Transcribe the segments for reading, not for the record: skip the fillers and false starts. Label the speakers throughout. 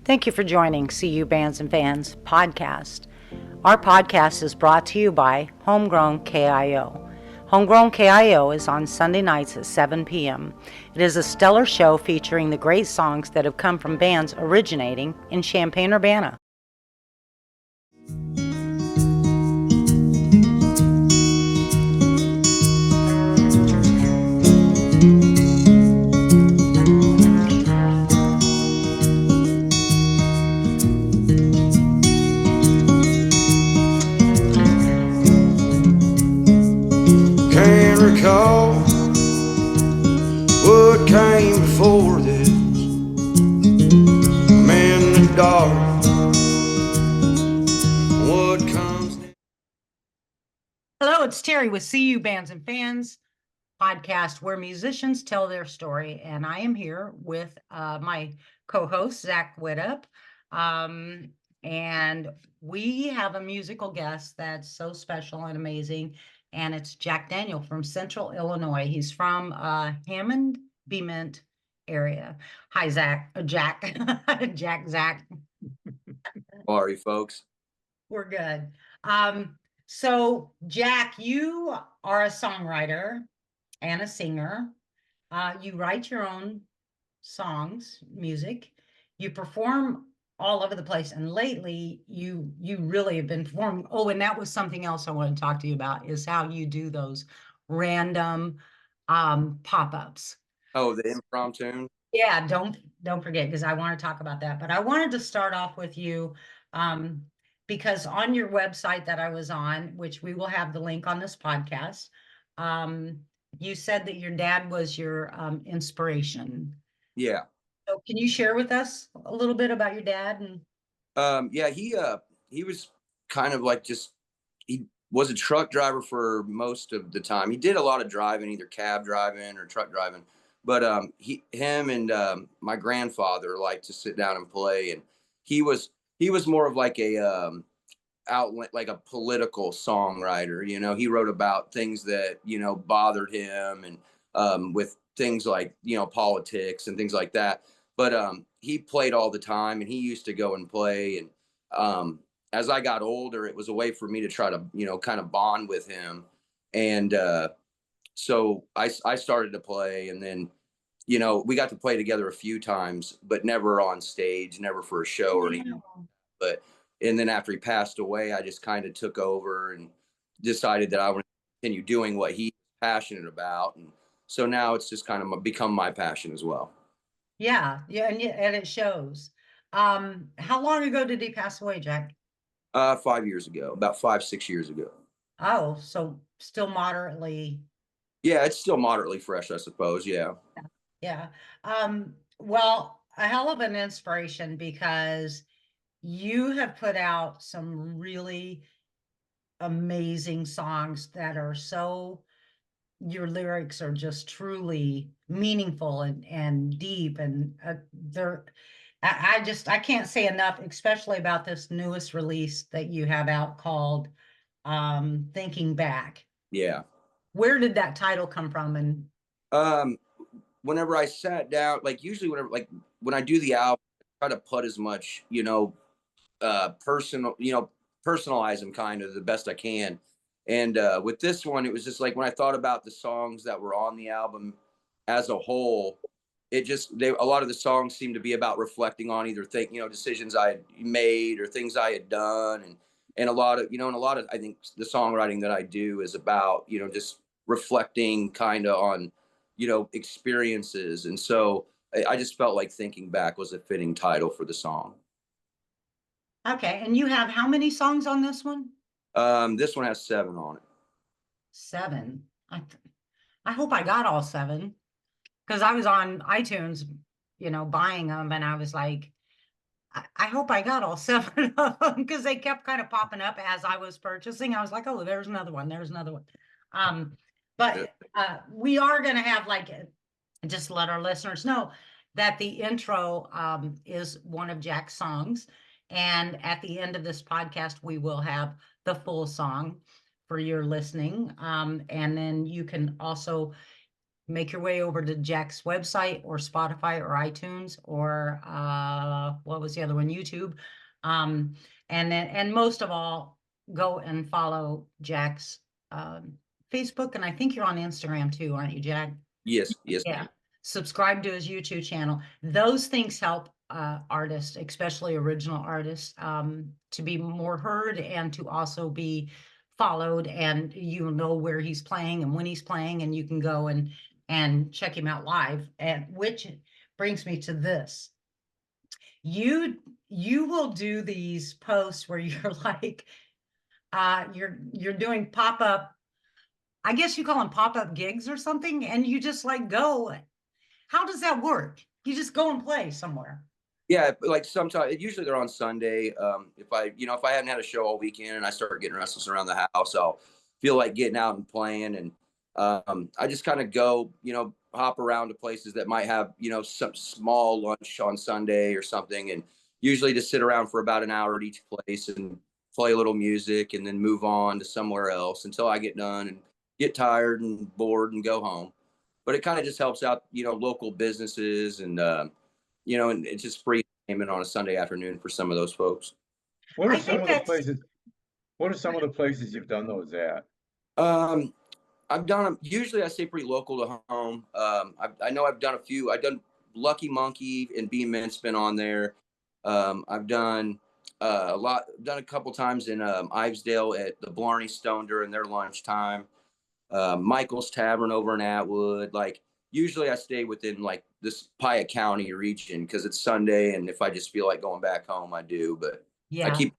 Speaker 1: Thank you for joining CU Bands and Fans podcast. Our podcast is brought to you by Homegrown KIO. Homegrown KIO is on Sunday nights at 7 p.m. It is a stellar show featuring the great songs that have come from bands originating in Champaign-Urbana.
Speaker 2: Can't recall what came before this. I'm in the dark. What comes next?
Speaker 1: Hello, it's Terry with CU Bands and Fans podcast, where musicians tell their story, and I am here with my co-host Zack Widup, and we have a musical guest that's so special and amazing, and it's Jack Daniel from Central Illinois. He's from Hammond, Bement area. Hi, Jack, Zack.
Speaker 3: How are you, folks?
Speaker 1: We're good. So Jack, you are a songwriter and a singer. You write your own songs, music. You perform all over the place, and lately you really have been performing. Oh, and that was something else I want to talk to you about, is how you do those random pop-ups.
Speaker 3: Oh, the impromptu.
Speaker 1: Yeah, don't forget, because I want to talk about that. But I wanted to start off with you, because on your website that I was on, which we will have the link on this podcast, you said that your dad was your inspiration.
Speaker 3: Yeah.
Speaker 1: So can you share with us a little bit about your dad? And
Speaker 3: Yeah, he was kind of like he was a truck driver for most of the time. He did a lot of driving, either cab driving or truck driving. But him and my grandfather liked to sit down and play, and he was more of like a outlet, like a political songwriter. You know, he wrote about things that bothered him, and with things like politics and things like that. But he played all the time, and he used to go and play. And as I got older, it was a way for me to try to kind of bond with him. And so I started to play, and then we got to play together a few times, but never on stage, never for a show or anything. But and then after he passed away, I just kind of took over and decided that I want to continue doing what he's passionate about. And so now it's just kind of become my passion as well.
Speaker 1: yeah, and it shows. How long ago did he pass away, Jack?
Speaker 3: 5 years ago, about 5-6 years ago.
Speaker 1: Oh, so still moderately.
Speaker 3: Yeah, it's still moderately fresh, I suppose. Yeah.
Speaker 1: Yeah. Well, a hell of an inspiration, because you have put out some really amazing songs that are your lyrics are just truly meaningful and deep, and I can't say enough, especially about this newest release that you have out called Thinking Back.
Speaker 3: Yeah.
Speaker 1: Where did that title come from? And
Speaker 3: Whenever I sat down, like usually when I do the album, I try to put as much, personalize them kind of the best I can. And with this one, it was just like when I thought about the songs that were on the album as a whole, a lot of the songs seemed to be about reflecting on either decisions I had made or things I had done. And a lot of, I think the songwriting that I do is about, just reflecting kind of on, experiences. And so I just felt like Thinking Back was a fitting title for the song.
Speaker 1: okay, and you have how many songs on this one?
Speaker 3: This one has 7 on it.
Speaker 1: 7. I hope I got all 7, because I was on iTunes, buying them, and I was like, I hope I got all 7 of them, because they kept kind of popping up as I was purchasing. I was like, oh, there's another one. There's another one. But we are going to have, like, just let our listeners know that the intro is one of Jack's songs. And at the end of this podcast, we will have the full song for your listening. And then you can also make your way over to Jack's website or Spotify or iTunes or what was the other one? YouTube. Um, and most of all, go and follow Jack's Facebook, and I think you're on Instagram too, aren't you, Jack?
Speaker 3: Yes, yes.
Speaker 1: Yeah. Subscribe to his YouTube channel. Those things help artists, especially original artists, to be more heard and to also be followed, and you know where he's playing and when he's playing, and you can go and check him out live. And which brings me to this. You will do these posts where you're like you're doing pop-up, I guess you call them pop-up gigs or something, and you just like go. How does that work? You just go and play somewhere.
Speaker 3: Yeah, like sometimes usually they're on Sunday. If I hadn't had a show all weekend and I start getting restless around the house, I'll feel like getting out and playing. And I just kind of go, hop around to places that might have, some small lunch on Sunday or something, and usually just sit around for about an hour at each place and play a little music and then move on to somewhere else until I get done and get tired and bored and go home. But it kind of just helps out, local businesses and and it's just free payment on a Sunday afternoon for some of those folks.
Speaker 4: What
Speaker 1: I
Speaker 4: are some
Speaker 1: think
Speaker 4: of the
Speaker 1: that's
Speaker 4: places? What are some of the places you've done those at?
Speaker 3: Um, I've done them. Usually, I stay pretty local to home. I know I've done a few. I've done Lucky Monkey and Bement's been on there. I've done a lot. Done a couple times in Ivesdale at the Blarney Stone during their lunchtime. Michael's Tavern over in Atwood. Like usually, I stay within like this Piatt County region because it's Sunday, and if I just feel like going back home, I do. But I
Speaker 1: yeah.
Speaker 3: keep,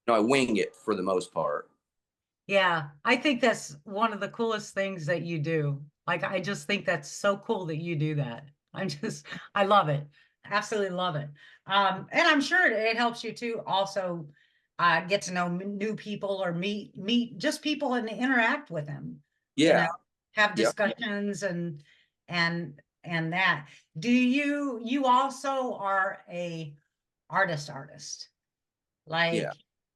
Speaker 3: I wing it for the most part.
Speaker 1: Yeah, I think that's one of the coolest things that you do. Like, I just think that's so cool that you do that. I love it. Absolutely love it. And I'm sure it helps you to also get to know new people or meet just people and interact with them,
Speaker 3: Yeah.
Speaker 1: have
Speaker 3: Yeah.
Speaker 1: discussions and that. You also are a artist?
Speaker 3: Yeah.
Speaker 1: Like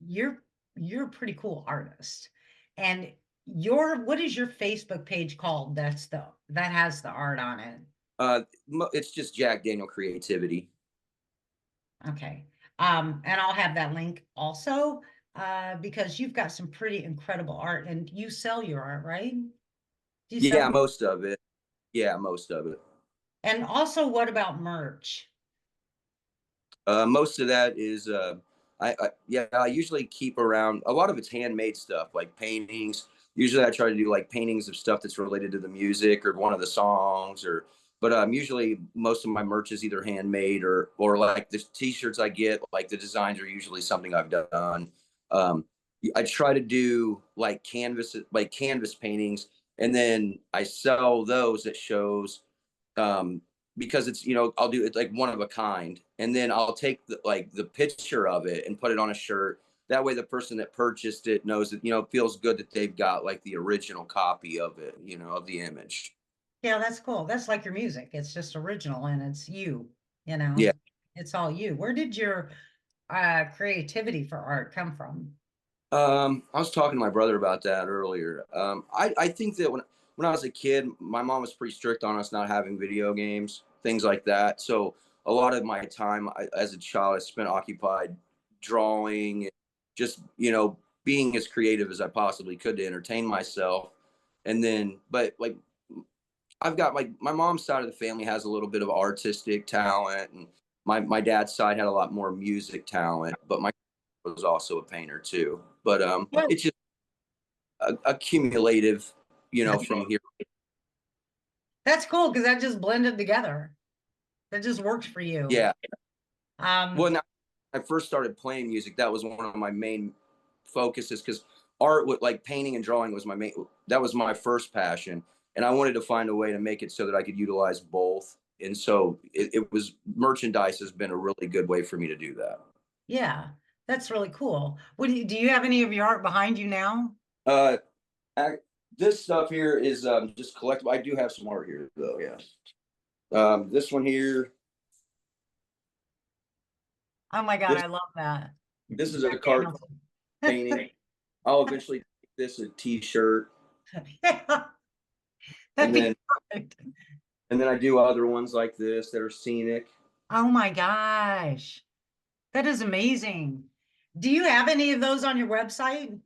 Speaker 1: you're you're a pretty cool artist. And what is your Facebook page called that has the art on it?
Speaker 3: It's just Jack Daniel Creativity.
Speaker 1: Okay. And I'll have that link also, because you've got some pretty incredible art and you sell your art, right? Do you
Speaker 3: Yeah,
Speaker 1: sell?
Speaker 3: most of it. Yeah, most of it.
Speaker 1: And also, what about merch?
Speaker 3: Most of that is I usually keep around a lot of it's handmade stuff like paintings. Usually I try to do like paintings of stuff that's related to the music or one of the songs or but usually most of my merch is either handmade or like the t-shirts I get, like the designs are usually something I've done. Um, I try to do like canvas paintings and then I sell those at shows. Um, because it's I'll do it like one of a kind and then I'll take the picture of it and put it on a shirt, that way the person that purchased it knows that feels good that they've got like the original copy of it, of the image.
Speaker 1: Yeah, that's cool. That's like your music. It's just original and it's you, you know,
Speaker 3: Yeah.
Speaker 1: it's all you. Where did your creativity for art come from?
Speaker 3: I was talking to my brother about that earlier. I think that when I was a kid, my mom was pretty strict on us not having video games, things like that. So a lot of my time as a child, I spent occupied drawing, just being as creative as I possibly could to entertain myself. And then, but like I've got like my mom's side of the family has a little bit of artistic talent, and my dad's side had a lot more music talent, but my was also a painter too. But
Speaker 1: Well,
Speaker 3: it's just accumulative, from here.
Speaker 1: that's cool because that just blended together. That just works for you.
Speaker 3: Yeah.
Speaker 1: Um,
Speaker 3: Well, now I first started playing music, that was one of my main focuses because art with like painting and drawing was that was my first passion. And I wanted to find a way to make it so that I could utilize both. And so it was merchandise has been a really good way for me to do that.
Speaker 1: yeah, that's really cool. Do you have any of your art behind you now?
Speaker 3: Uh, this stuff here is just collectible. I do have some art here though. Yeah. This one here.
Speaker 1: Oh my God,
Speaker 3: This,
Speaker 1: I love that.
Speaker 3: this is a card painting. I'll eventually make this a t-shirt.
Speaker 1: Yeah,
Speaker 3: And
Speaker 1: That'd be
Speaker 3: then
Speaker 1: perfect.
Speaker 3: I do other ones like this that are scenic.
Speaker 1: Oh my gosh. That is amazing. Do you have any of those on your website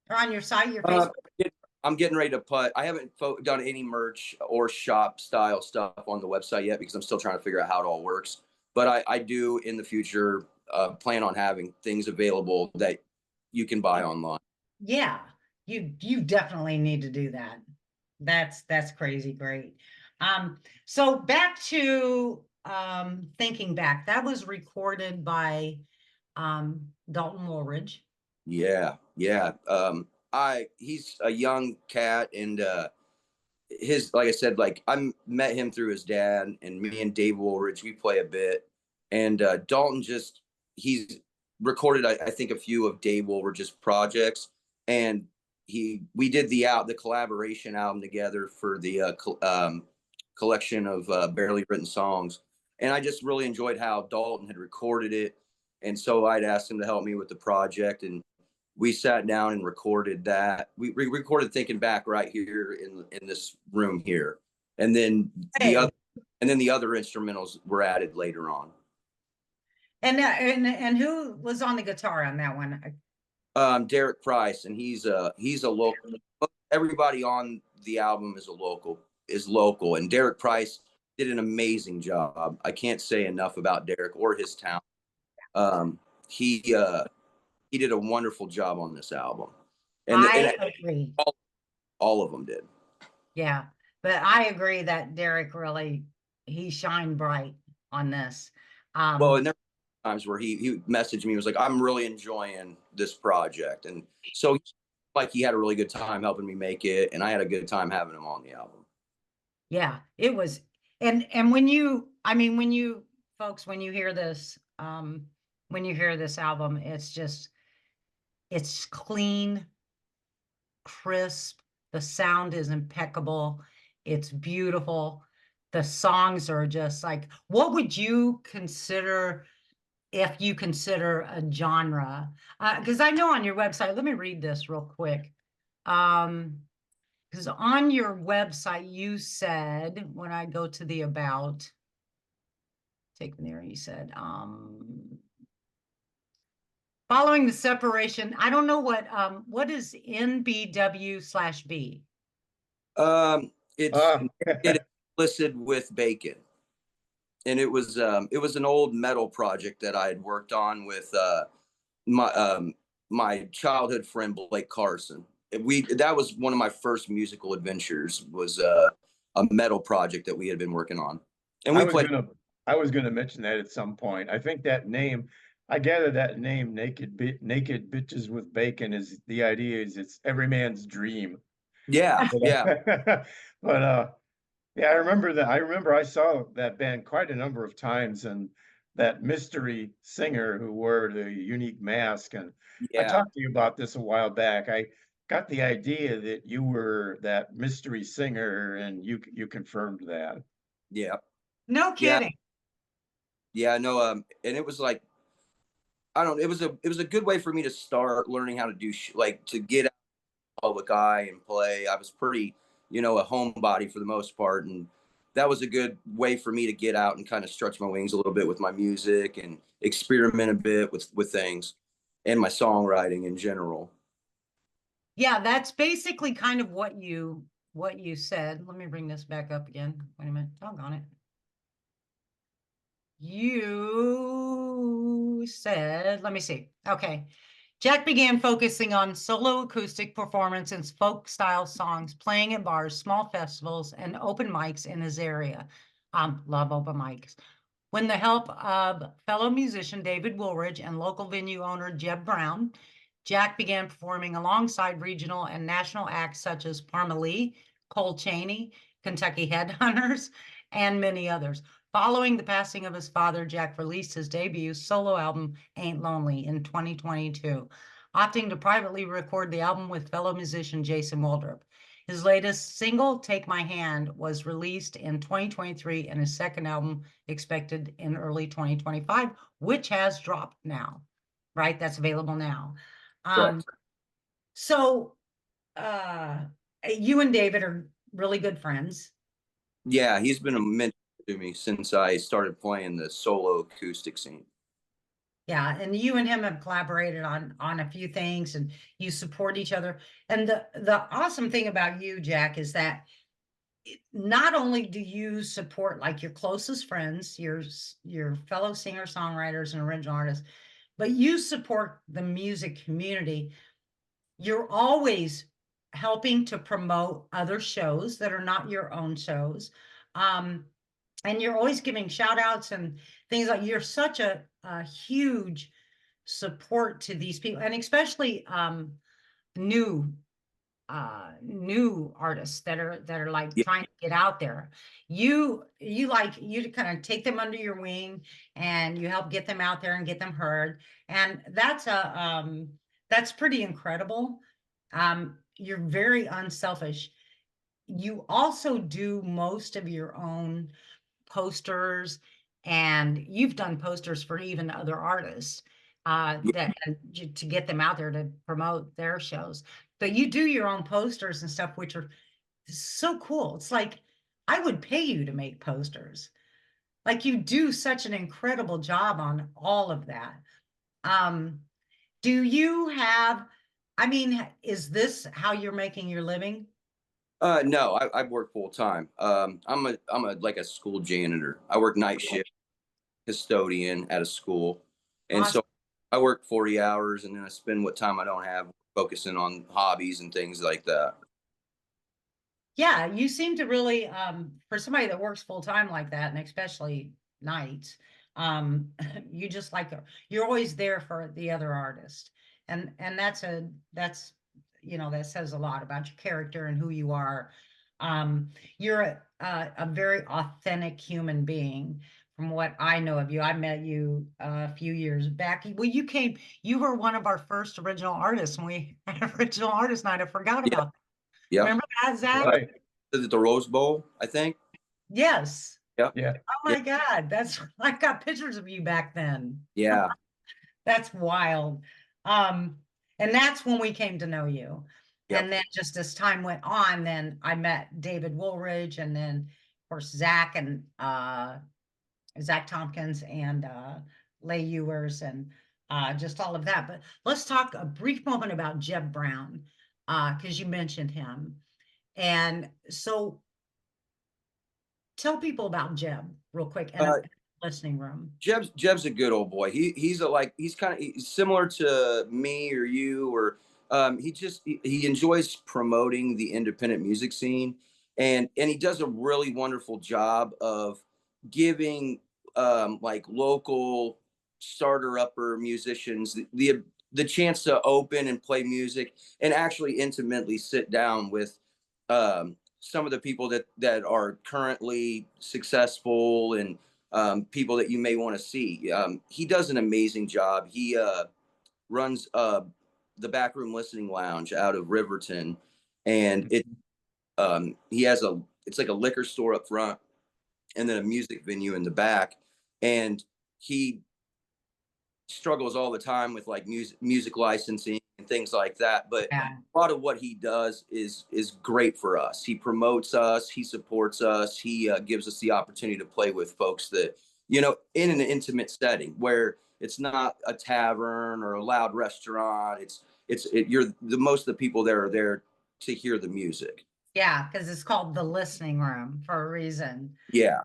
Speaker 1: or on your site, your
Speaker 3: Uh,
Speaker 1: Facebook?
Speaker 3: I'm getting ready to put. I haven't done any merch or shop style stuff on the website yet because I'm still trying to figure out how it all works. But I do in the future plan on having things available that you can buy online.
Speaker 1: Yeah, you definitely need to do that. That's crazy great. So back to thinking back, that was recorded by Dalton Woolridge.
Speaker 3: Yeah, yeah. He's a young cat, and his like I said, like I met him through his dad, and me and Dave Woolridge we play a bit, and Dalton just he's recorded I think a few of Dave Woolridge's projects, and we did the collaboration album together for the collection of barely written songs, and I just really enjoyed how Dalton had recorded it, and so I'd asked him to help me with the project, and we sat down and recorded that. We recorded Thinking Back right here in this room here, and then
Speaker 1: Hey.
Speaker 3: the other instrumentals were added later on.
Speaker 1: And who was on the guitar on that one?
Speaker 3: Derek Price, and he's a local. Everybody on the album is local, and Derek Price did an amazing job. I can't say enough about Derek or his talent. He did a wonderful job on this album, and
Speaker 1: I agree.
Speaker 3: all of them did.
Speaker 1: Yeah, but I agree that Derek really he shined bright on this.
Speaker 3: Well, and there were times where he messaged me, he was like, I'm really enjoying this project. And so like he had a really good time helping me make it, and I had a good time having him on the album.
Speaker 1: Yeah, it was. And when you, I mean, when you folks, when you hear this album, it's clean, crisp, the sound is impeccable, it's beautiful. The songs are just like, what would you consider if you consider a genre? Because I know on your website, let me read this real quick. Because on your website, you said, when I go to the about, take me there, you said, following the separation, I don't know what is NBW/B?
Speaker 3: It's listed with Bacon. And it was an old metal project that I had worked on with my childhood friend Blake Carson. That was one of my first musical adventures, was a metal project that we had been working on. And
Speaker 4: I was gonna mention that at some point. I think that name, I gather that name, Naked Bitches with Bacon, is the idea is it's every man's dream.
Speaker 3: Yeah, yeah.
Speaker 4: But yeah, I remember that. I remember I saw that band quite a number of times, and that mystery singer who wore the unique mask. And I
Speaker 3: Yeah.
Speaker 4: talked to you about this a while back. I got the idea that you were that mystery singer, and you confirmed that.
Speaker 3: Yeah.
Speaker 1: No
Speaker 3: Yeah.
Speaker 1: kidding.
Speaker 3: Yeah. No. And it was like, I don't know, it was a good way for me to start learning how to do like to get out in the public eye and play. I was pretty, a homebody for the most part, and that was a good way for me to get out and kind of stretch my wings a little bit with my music and experiment a bit with things and my songwriting in general.
Speaker 1: Yeah, that's basically kind of what you said. Let me bring this back up again. Wait a minute. Doggone it. You said, let me see. Okay. Jack began focusing on solo acoustic performance and folk style songs, playing at bars, small festivals, and open mics in his area. Love open mics. With the help of fellow musician David Woolridge and local venue owner Jeb Brown, Jack began performing alongside regional and national acts such as Parma Lee, Cole Chaney, Kentucky Headhunters, and many others. Following the passing of his father, Jack released his debut solo album, Ain't Lonely, in 2022, opting to privately record the album with fellow musician Jason Widup. His latest single, Take My Hand, was released in 2023, and his second album expected in early 2025, which has dropped now, right? That's available now.
Speaker 3: Correct.
Speaker 1: So you and David are really good friends.
Speaker 3: Yeah, he's been a mentor to me since I started playing the solo acoustic scene.
Speaker 1: Yeah, and you and him have collaborated on a few things, and you support each other. And the awesome thing about you, Jack, is that not only do you support like your closest friends, your fellow singer songwriters and original artists, but you support the music community. You're always helping to promote other shows that are not your own shows. And you're always giving shout outs and things like you're such a huge support to these people, and especially new new artists that are like
Speaker 3: Yeah,
Speaker 1: trying to get out there. You kind of take them under your wing and you help get them out there and get them heard. And that's pretty incredible. You're very unselfish. You also do most of your own posters, and you've done posters for even other artists that to get them out there to promote their shows. But you do your own posters and stuff, which are so cool. It's like I would pay you to make posters. Like you do such an incredible job on all of that. Um, do you have, I mean, is this how you're making your living?
Speaker 3: no, I work full time. I'm a like a school janitor. I work night shift custodian at a school, and
Speaker 1: Awesome.
Speaker 3: so I work 40 hours, and then I spend what time I don't have focusing on hobbies and things like that.
Speaker 1: Yeah, you seem to really, for somebody that works full time like that, and especially nights, you just like you're always there for the other artist, and that's that says a lot about your character and who you are. You're a very authentic human being. From what I know of you, I met you a few years back. Well, you were one of our first original artists when we had original artist night. I forgot
Speaker 3: Yeah,
Speaker 1: about.
Speaker 3: yep.
Speaker 1: Remember that, Zach?
Speaker 4: Right.
Speaker 3: Is it the Rose Bowl? I think.
Speaker 1: Yes.
Speaker 3: Yep.
Speaker 4: Yeah.
Speaker 1: Oh
Speaker 3: Yeah.
Speaker 1: my God. I got pictures of you back then.
Speaker 3: Yeah.
Speaker 1: That's wild. Um, and that's when we came to know you.
Speaker 3: Yep.
Speaker 1: And then just as time went on, then I met David Woolridge, and then of course Zach and Zach Tompkins and Leigh Ewers, and just all of that. But let's talk a brief moment about Jeb Brown, because you mentioned him. And so tell people about Jeb real quick in
Speaker 3: Uh,
Speaker 1: a listening room.
Speaker 3: Jeb's a good old boy. He's kind of similar to me or you, or he enjoys promoting the independent music scene, and he does a really wonderful job of giving like local starter upper musicians the chance to open and play music and actually intimately sit down with some of the people that are currently successful and people that you may want to see. He does an amazing job. He runs the Backroom Listening Lounge out of Riverton, and he has it's like a liquor store up front, and then a music venue in the back, and he struggles all the time with like music licensing and things like that, but
Speaker 1: Yeah.
Speaker 3: a lot of what he does is great for us. He promotes us, he supports us, he gives us the opportunity to play with folks that in an intimate setting where it's not a tavern or a loud restaurant. You're the most of the people there are there to hear the music.
Speaker 1: Yeah, because it's called the listening room for a reason.
Speaker 3: Yeah.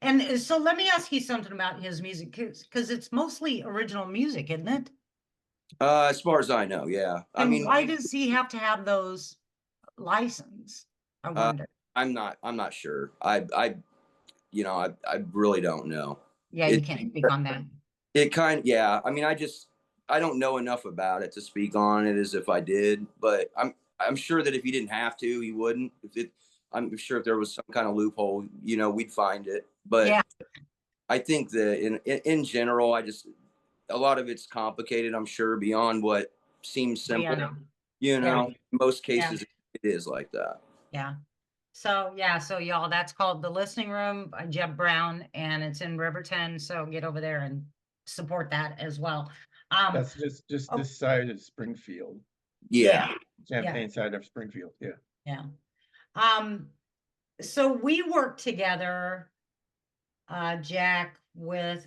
Speaker 1: And so let me ask you something about his music, because it's mostly original music, isn't it?
Speaker 3: As far as I know, yeah. I
Speaker 1: And
Speaker 3: mean,
Speaker 1: why does he have to have those license? I
Speaker 3: uh,
Speaker 1: wonder.
Speaker 3: I'm not sure. I really don't know.
Speaker 1: Yeah, you
Speaker 3: It
Speaker 1: can't speak on that.
Speaker 3: yeah. I mean, I don't know enough about it to speak on it as if I did, but I'm sure that if he didn't have to, he wouldn't. I'm sure if there was some kind of loophole, we'd find it. But
Speaker 1: Yeah,
Speaker 3: I think that in general, a lot of it's complicated. I'm sure beyond what seems
Speaker 1: yeah,
Speaker 3: simple.
Speaker 1: no.
Speaker 3: In
Speaker 1: Yeah,
Speaker 3: most
Speaker 1: yeah,
Speaker 3: cases, it is like that.
Speaker 1: yeah. So yeah, so y'all, that's called the Listening Room by Jeb Brown, and it's in Riverton. So get over there and support that as well.
Speaker 4: That's just
Speaker 1: Oh
Speaker 4: this side of Springfield,
Speaker 3: Yeah.
Speaker 1: yeah, yeah,
Speaker 4: Champaign side of Springfield. Yeah.
Speaker 1: yeah. So we worked together, Jack, with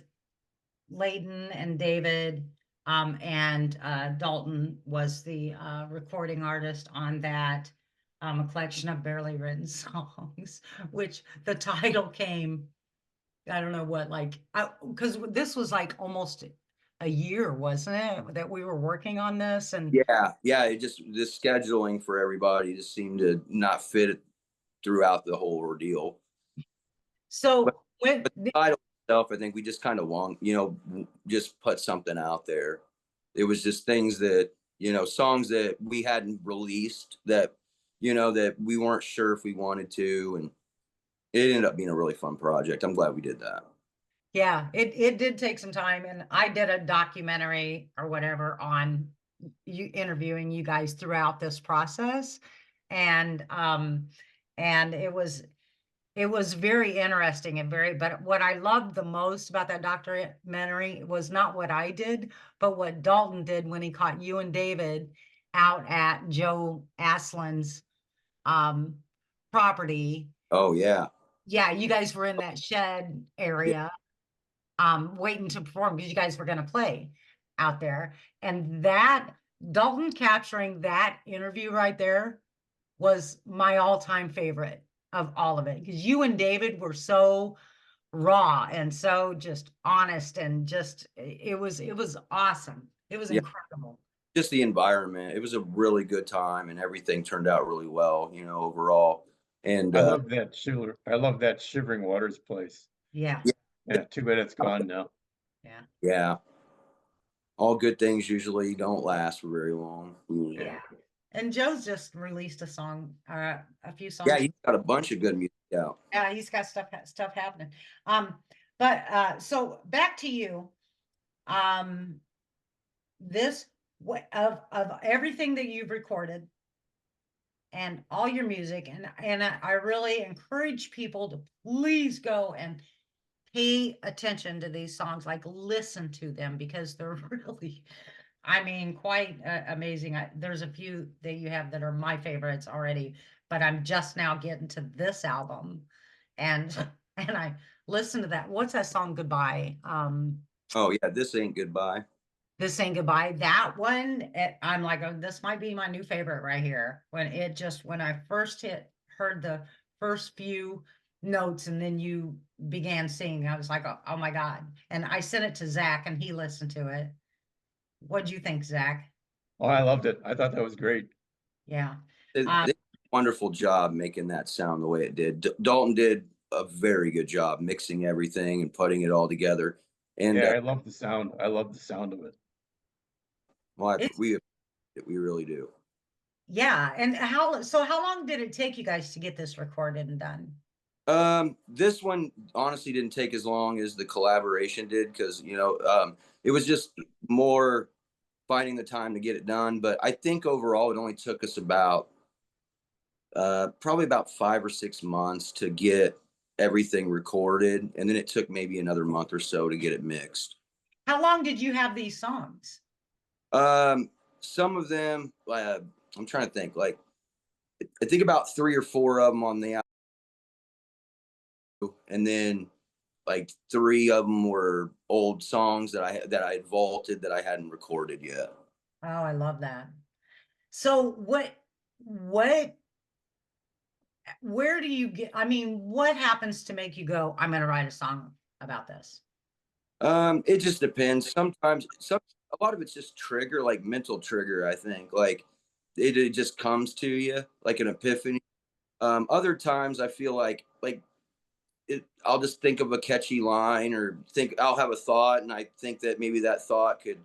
Speaker 1: Leighton and David, and Dalton was the recording artist on that, a collection of barely written songs, which the title came, I don't know what, like, because this was like almost a year, wasn't it, that we were working on this? And
Speaker 3: Yeah, it just the scheduling for everybody just seemed to not fit throughout the whole ordeal. But
Speaker 1: so when,
Speaker 3: but the title itself, I think we just kind of want, just put something out there. It was just things that, songs that we hadn't released that, that we weren't sure if we wanted to. And it ended up being a really fun project. I'm glad we did that.
Speaker 1: yeah, it did take some time, and I did a documentary or whatever on you interviewing you guys throughout this process, and it was very interesting and very, but what I loved the most about that documentary was not what I did, but what Dalton did when he caught you and David out at Joe Aslan's um property.
Speaker 3: Oh yeah.
Speaker 1: Yeah, you guys were in that shed
Speaker 3: Yeah.
Speaker 1: area waiting to perform because you guys were going to play out there. And that Dalton capturing that interview right there was my all-time favorite of all of it, because you and David were so raw and so just honest, and just it was awesome. It was
Speaker 3: Yeah.
Speaker 1: incredible.
Speaker 3: Just the environment. It was a really good time and everything turned out really well, overall. And
Speaker 4: I love that Shivering Waters place.
Speaker 1: Yeah.
Speaker 3: yeah,
Speaker 4: Yeah, too bad it's gone now.
Speaker 1: Yeah.
Speaker 3: yeah, all good things usually don't last for very long.
Speaker 1: Yeah. And Joe's just released a song, a few
Speaker 3: Yeah,
Speaker 1: songs.
Speaker 3: he's got a bunch of good music out.
Speaker 1: Yeah, he's got stuff happening. But so back to you. Um, this what of everything that you've recorded and all your music, and I really encourage people to please go and pay attention to these songs, like listen to them, because they're really, I mean, quite amazing. There's a few that you have that are my favorites already, but I'm just now getting to this album, and and I listened to that. What's that song? Goodbye.
Speaker 3: Oh yeah, this ain't goodbye.
Speaker 1: This Ain't Goodbye. That one, I'm like, oh, this might be my new favorite right here. When I first heard the first few notes, and then you began singing, I was like, oh my God. And I sent it to Zach and he listened to it. What'd you think, Zach?
Speaker 4: Oh, I loved it. I thought that was great.
Speaker 1: Yeah.
Speaker 3: They
Speaker 1: Uh,
Speaker 3: did a wonderful job making that sound the way it did. Dalton did a very good job mixing everything and putting it all together. And
Speaker 4: Yeah, I love the sound. I love the sound of it.
Speaker 3: well,
Speaker 1: it's
Speaker 3: we really do.
Speaker 1: yeah. And how long did it take you guys to get this recorded and done?
Speaker 3: This one honestly didn't take as long as the collaboration did because it was just more finding the time to get it done. But I think overall it only took us about probably about 5 or 6 months to get everything recorded, and then it took maybe another month or so to get it mixed.
Speaker 1: How long did you have these songs?
Speaker 3: Some of them, I'm trying to think. Like, I think about 3 or 4 of them on the album, and then like 3 of them were old songs that I had vaulted that I hadn't recorded yet.
Speaker 1: Oh, I love that. So what where do you get, I mean, what happens to make you go, I'm gonna write a song about this?
Speaker 3: It just depends. Sometimes a lot of it's just trigger, like mental trigger, I think. Like it just comes to you like an epiphany. Other times I feel like I'll just think of a catchy line, or think I'll have a thought and I think that maybe that thought could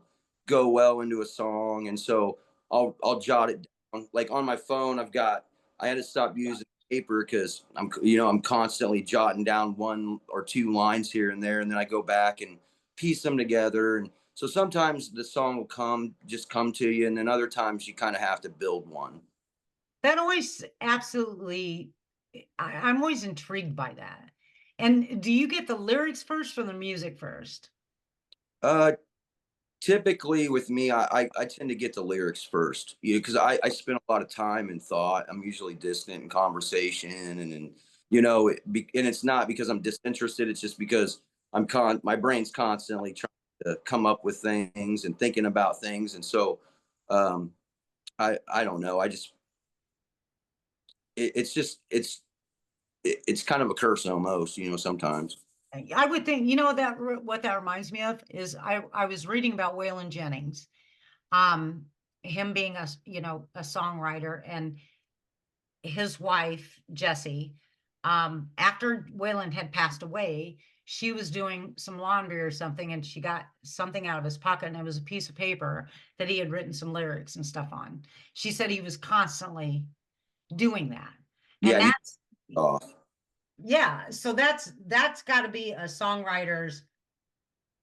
Speaker 3: go well into a song. And so I'll jot it down. Like on my phone, I had to stop using paper because I'm constantly jotting down 1 or 2 lines here and there. And then I go back and piece them together. And so sometimes the song will just come to you. And then other times you kind of have to build one.
Speaker 1: That always absolutely, I'm always intrigued by that. And do you get the lyrics first or the music first?
Speaker 3: Uh, typically with me, I tend to get the lyrics first, because I spend a lot of time and thought. I'm usually distant in conversation, and and it's not because I'm disinterested. It's just because my brain's constantly trying to come up with things and thinking about things, and so um, I don't know. It's just it's kind of a curse almost, sometimes.
Speaker 1: I would think, what that reminds me of is I was reading about Waylon Jennings, um, him being a songwriter, and his wife, Jessie, after Waylon had passed away, she was doing some laundry or something, and she got something out of his pocket, and it was a piece of paper that he had written some lyrics and stuff on. She said he was constantly doing that. And
Speaker 3: Yeah, he
Speaker 1: that's,
Speaker 3: off.
Speaker 1: yeah, so that's got to be a songwriter's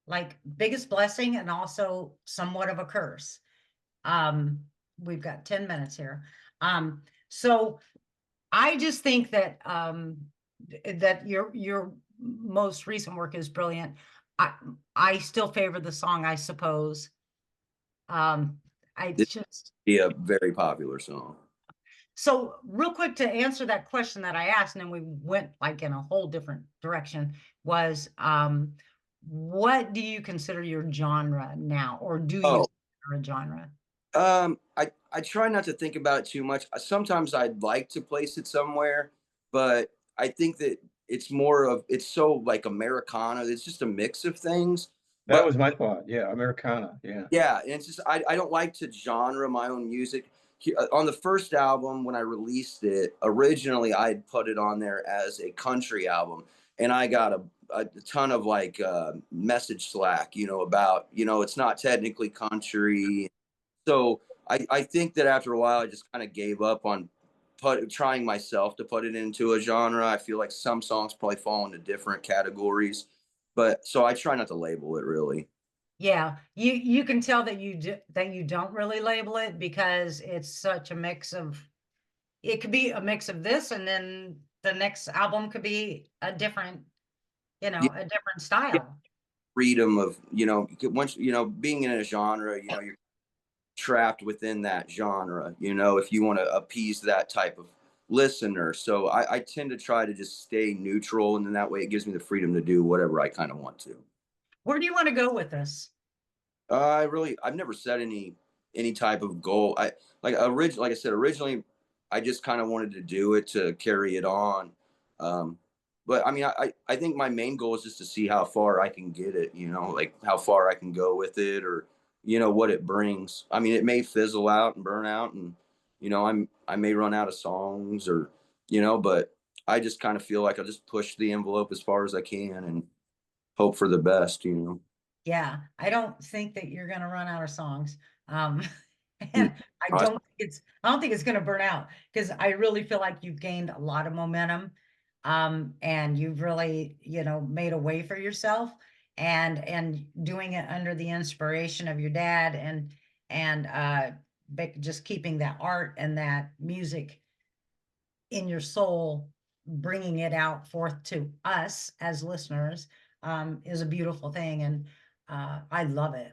Speaker 1: like biggest blessing and also somewhat of a curse. Um, we've got 10 minutes here. So I just think that that your most recent work is brilliant. I still favor the song, I suppose. I
Speaker 3: This
Speaker 1: just
Speaker 3: would be a very popular song.
Speaker 1: So real quick to answer that question that I asked, and then we went like in a whole different direction, was what do you consider your genre now, or do you
Speaker 3: Oh,
Speaker 1: consider a genre?
Speaker 3: I try not to think about it too much. Sometimes I'd like to place it somewhere, but I think that it's so like Americana. It's just a mix of things.
Speaker 4: That
Speaker 3: But
Speaker 4: was my thought. Yeah, Americana. Yeah.
Speaker 3: yeah, and it's just I don't like to genre my own music. On the first album when I released it, originally I had put it on there as a country album, and I got a ton of like message slack, about it's not technically country. So I think that after a while I just kind of gave up on trying myself to put it into a genre. I feel like some songs probably fall into different categories, but so I try not to label it really.
Speaker 1: Yeah, you can tell that that you don't really label it because it's such a mix of, it could be a mix of this, and then the next album could be a different, a different style.
Speaker 3: Freedom of once being in a genre, you're trapped within that genre, if you want to appease that type of listener. So I tend to try to just stay neutral, and then that way it gives me the freedom to do whatever I kind of want to.
Speaker 1: Where do you want to go with this?
Speaker 3: I've never set any type of goal. Like I said, originally I just kind of wanted to do it to carry it on. Um, but I mean, I think my main goal is just to see how far I can get it, like how far I can go with it, or, what it brings. I mean, it may fizzle out and burn out, and, I may run out of songs, or, but I just kind of feel like I'll just push the envelope as far as I can and hope for the best.
Speaker 1: Yeah, I don't think that you're gonna run out of songs. Um,
Speaker 3: Mm.
Speaker 1: and I don't think it's gonna burn out, because I really feel like you've gained a lot of momentum. And you've really, made a way for yourself, and doing it under the inspiration of your dad, and just keeping that art and that music in your soul, bringing it out forth to us as listeners, is a beautiful thing. And I love it.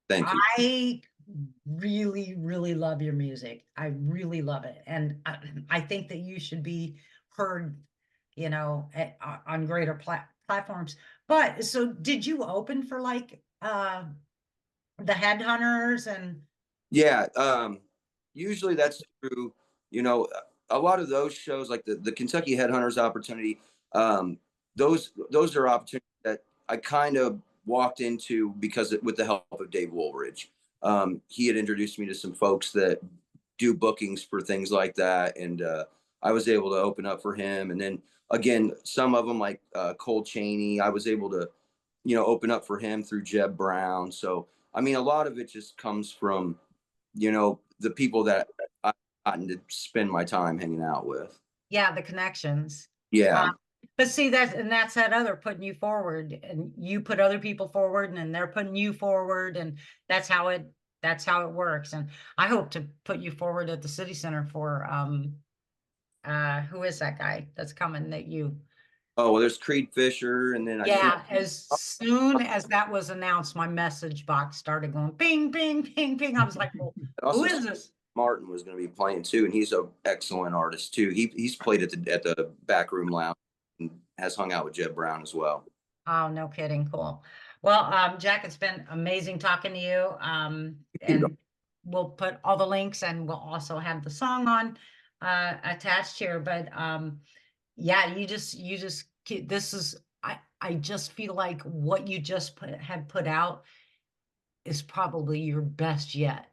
Speaker 3: Thank you.
Speaker 1: I really, really love your music. I really love it. And I think that you should be heard, on greater platforms. But so did you open for like the Headhunters and
Speaker 3: Yeah, usually that's true. You know, a lot of those shows, like the Kentucky Headhunters opportunity, those are opportunities that I kind of walked into because with the help of Dave Woolridge. He had introduced me to some folks that do bookings for things like that, and I was able to open up for him. And then again, some of them like Cole Chaney, I was able to open up for him through Jeb Brown. So I mean, a lot of it just comes from the people that I've gotten to spend my time hanging out with.
Speaker 1: yeah, the connections.
Speaker 3: Yeah.
Speaker 1: But see, that's that other putting you forward, and you put other people forward, and then they're putting you forward, and that's how it works. And I hope to put you forward at the city center for who is that guy that's coming that you
Speaker 3: Oh, well, there's Creed Fisher, and then I think
Speaker 1: Yeah, as soon as that was announced, my message box started going ping, ping, ping, ping. I was like, well, who
Speaker 3: also
Speaker 1: is this?
Speaker 3: Martin was going to be playing too, and he's an excellent artist too. He's played at the Backroom Lounge and has hung out with Jeb Brown as well.
Speaker 1: Oh, no kidding. Cool. Well, Jack, it's been amazing talking to you. And we'll put all the links and we'll also have the song on attached here. But yeah, this is I just feel like what you just had put out is probably your best yet.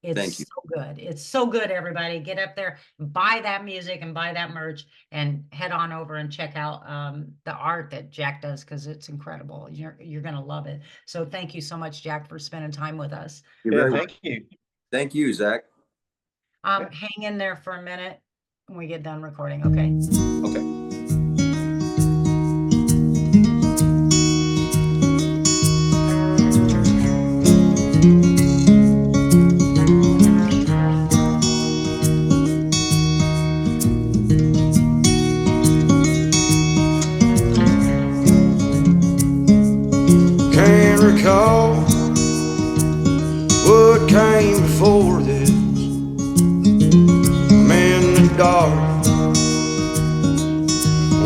Speaker 3: Thank
Speaker 1: It's
Speaker 3: you.
Speaker 1: so good. It's so good, everybody. Get up there, buy that music and buy that merch and head on over and check out the art that Jack does because it's incredible. You're gonna love it. So thank you so much, Jack, for spending time with us.
Speaker 3: You're
Speaker 4: Yeah,
Speaker 3: very
Speaker 4: thank you.
Speaker 3: Thank you, Zach.
Speaker 4: Yeah.
Speaker 1: Hang in there for a minute when we get done recording, okay?
Speaker 3: Okay.
Speaker 2: Can't recall what came before this. I'm in the dark.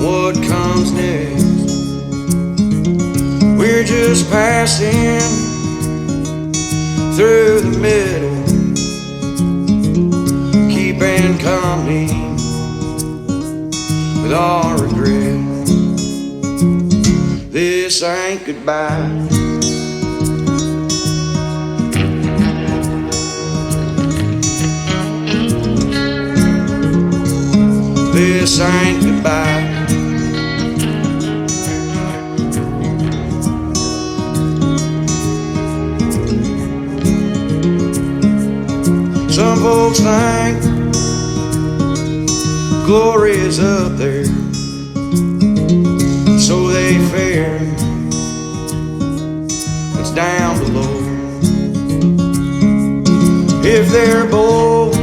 Speaker 2: What comes next? We're just passing through the middle, keeping company with our regret. This ain't goodbye. This ain't goodbye. Some folks think glory is up there, so they fear what's down below. If they're both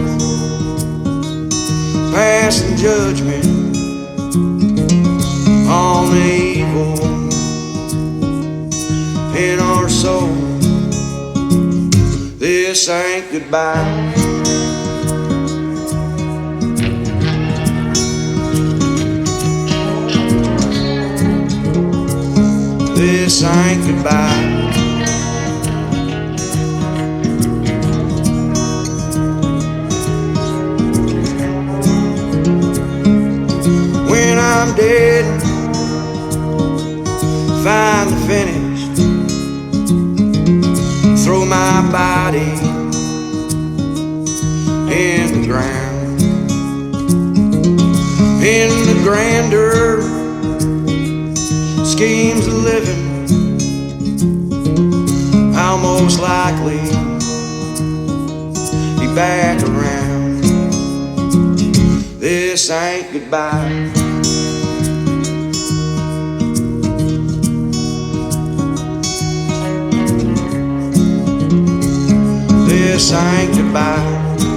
Speaker 2: passing judgment on the evil in our soul, this ain't goodbye. This ain't goodbye. When I'm dead, finally finished, throw my body in the ground. In the grander schemes of living, I'll most likely be back around. This ain't goodbye. This ain't goodbye.